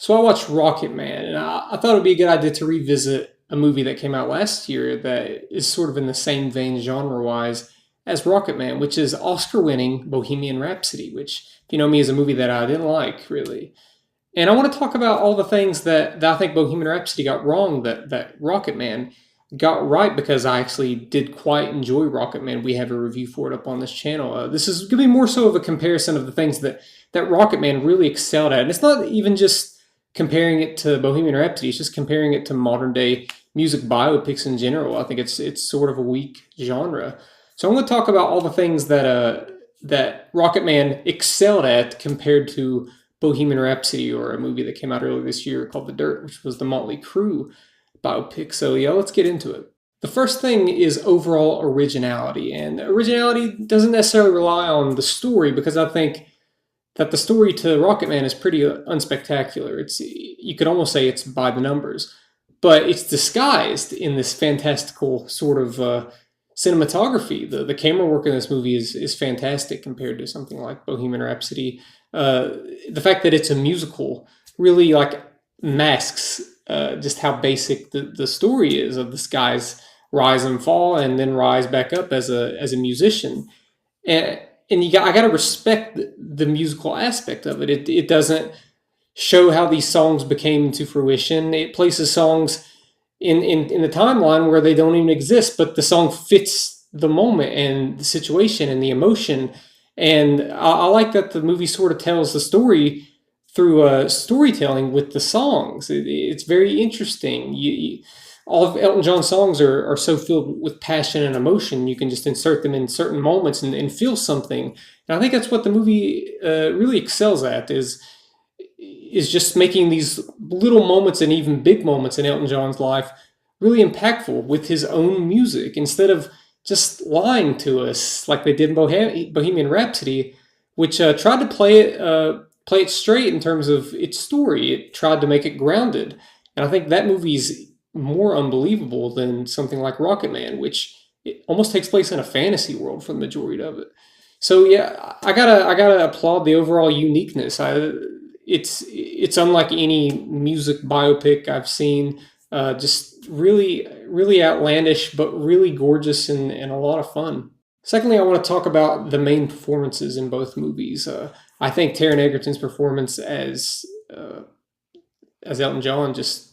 So I watched Rocketman, and I thought it would be a good idea to revisit a movie that came out last year that is sort of in the same vein genre-wise as Rocketman, which is Oscar-winning Bohemian Rhapsody, which, if you know me, is a movie that I didn't like, really. And I want to talk about all the things that I think Bohemian Rhapsody got wrong that Rocketman got right, because I actually did quite enjoy Rocketman. We have a review for it up on this channel. This is going to be more so of a comparison of the things that Rocketman really excelled at. And it's not even just comparing it to Bohemian Rhapsody, it's just comparing it to modern day music biopics in general. I think it's sort of a weak genre. So I'm going to talk about all the things that Rocketman excelled at compared to Bohemian Rhapsody, or a movie that came out earlier this year called The Dirt, which was the Motley Crue biopic. So yeah, let's get into it. The first thing is overall originality, and originality doesn't necessarily rely on the story, because I think that the story to Rocketman is pretty unspectacular. You could almost say it's by the numbers, but it's disguised in this fantastical sort of cinematography. The camera work in this movie is fantastic compared to something like Bohemian Rhapsody. The fact that it's a musical really like masks just how basic the story is of this guy's rise and fall, and then rise back up as a musician. And I got to respect the musical aspect of it. It doesn't show how these songs became to fruition. It places songs in the timeline where they don't even exist, but the song fits the moment and the situation and the emotion. And I like that the movie sort of tells the story through storytelling with the songs. It's very interesting. All of Elton John's songs are so filled with passion and emotion. You can just insert them in certain moments and feel something. And I think that's what the movie really excels at, is just making these little moments and even big moments in Elton John's life really impactful with his own music, instead of just lying to us like they did in Bohemian Rhapsody, which tried to play it straight in terms of its story. It tried to make it grounded. And I think that movie's more unbelievable than something like Rocketman, which it almost takes place in a fantasy world for the majority of it. So yeah, I gotta applaud the overall uniqueness. It's unlike any music biopic I've seen. Just really outlandish, but really gorgeous and a lot of fun. Secondly, I want to talk about the main performances in both movies. I think Taron Egerton's performance as Elton John just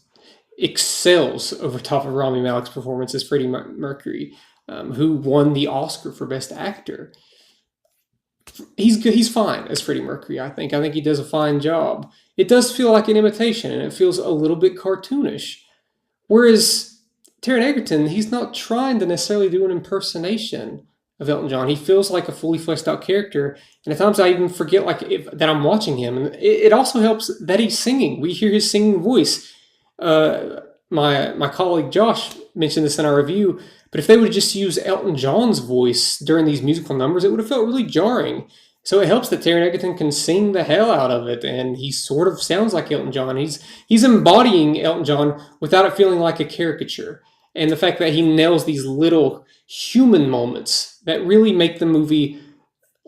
excels over top of Rami Malek's performance as Freddie Mercury, who won the Oscar for Best Actor. He's fine as Freddie Mercury. I think he does a fine job. It does feel like an imitation, and it feels a little bit cartoonish. Whereas Taron Egerton, he's not trying to necessarily do an impersonation of Elton John. He feels like a fully fleshed out character, and at times I even forget that I'm watching him. And it also helps that he's singing. We hear his singing voice. My colleague Josh mentioned this in our review, but if they would just use Elton John's voice during these musical numbers, it would have felt really jarring. So it helps that Taron Egerton can sing the hell out of it, and he sort of sounds like Elton John. He's embodying Elton John without it feeling like a caricature. And the fact that he nails these little human moments that really make the movie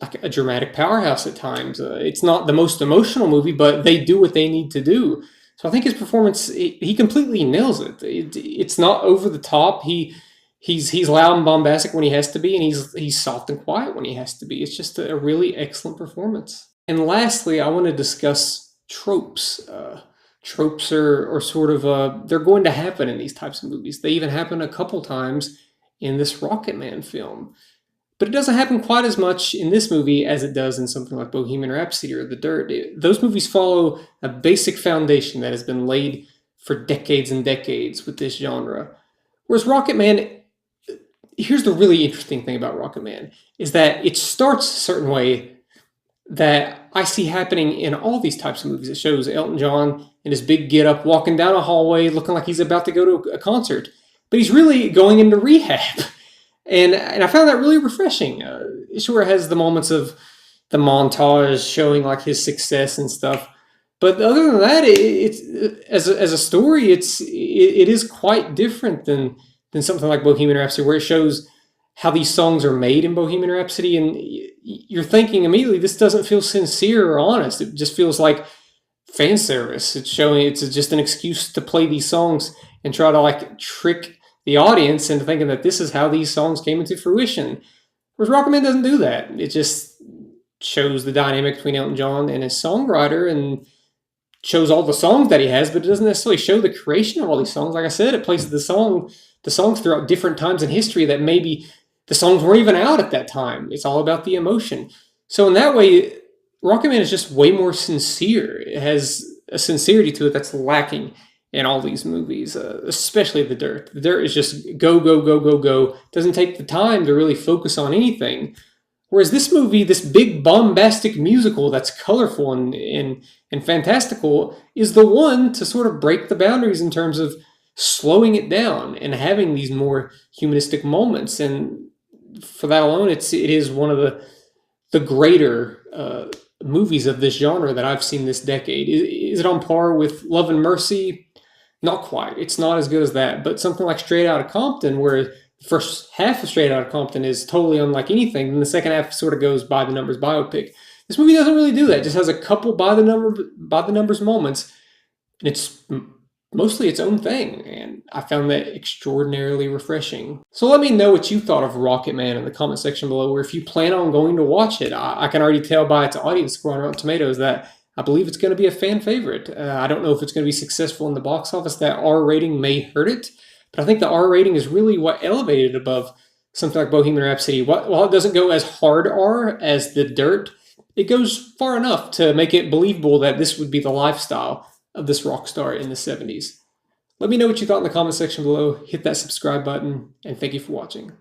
like a dramatic powerhouse at times. It's not the most emotional movie, but they do what they need to do. So I think his performance, he completely nails it. It's not over the top. He's loud and bombastic when he has to be, and he's soft and quiet when he has to be. It's just a really excellent performance. And lastly, I want to discuss tropes. Tropes are sort of, they're going to happen in these types of movies. They even happen a couple times in this Rocketman film. But it doesn't happen quite as much in this movie as it does in something like Bohemian Rhapsody or The Dirt. Those movies follow a basic foundation that has been laid for decades and decades with this genre. Whereas Rocketman, here's the really interesting thing about Rocketman, is that it starts a certain way that I see happening in all these types of movies. It shows Elton John in his big get-up walking down a hallway looking like he's about to go to a concert, but he's really going into rehab. And I found that really refreshing. It sure has the moments of the montage showing like his success and stuff, but other than that, it's as a story, it is quite different than something like Bohemian Rhapsody, where it shows how these songs are made in Bohemian Rhapsody, and you're thinking immediately, this doesn't feel sincere or honest. It just feels like fan service. It's showing it's just an excuse to play these songs and try to like trick the audience into thinking that this is how these songs came into fruition. Whereas Rocketman doesn't do that. It just shows the dynamic between Elton John and his songwriter and shows all the songs that he has, but it doesn't necessarily show the creation of all these songs. Like I said, it places the songs throughout different times in history that maybe the songs weren't even out at that time. It's all about the emotion. So in that way, Rocketman is just way more sincere. It has a sincerity to it that's lacking in all these movies, especially The Dirt. The Dirt is just go, go, go, go, go. Doesn't take the time to really focus on anything. Whereas this movie, this big bombastic musical that's colorful and fantastical, is the one to sort of break the boundaries in terms of slowing it down and having these more humanistic moments. And for that alone, it is one of the greater movies of this genre that I've seen this decade. Is it on par with Love and Mercy? Not quite. It's not as good as that. But something like Straight Outta Compton, where the first half of Straight Outta Compton is totally unlike anything, and the second half sort of goes by the numbers biopic. This movie doesn't really do that. It just has a couple by the numbers moments, and it's mostly its own thing, and I found that extraordinarily refreshing. So let me know what you thought of Rocketman in the comment section below, or if you plan on going to watch it. I can already tell by its audience score on Rotten Tomatoes that I believe it's going to be a fan favorite. I don't know if it's going to be successful in the box office. That R rating may hurt it, but I think the R rating is really what elevated it above something like Bohemian Rhapsody. While it doesn't go as hard R as The Dirt, it goes far enough to make it believable that this would be the lifestyle of this rock star in the 70s. Let me know what you thought in the comment section below. Hit that subscribe button, and thank you for watching.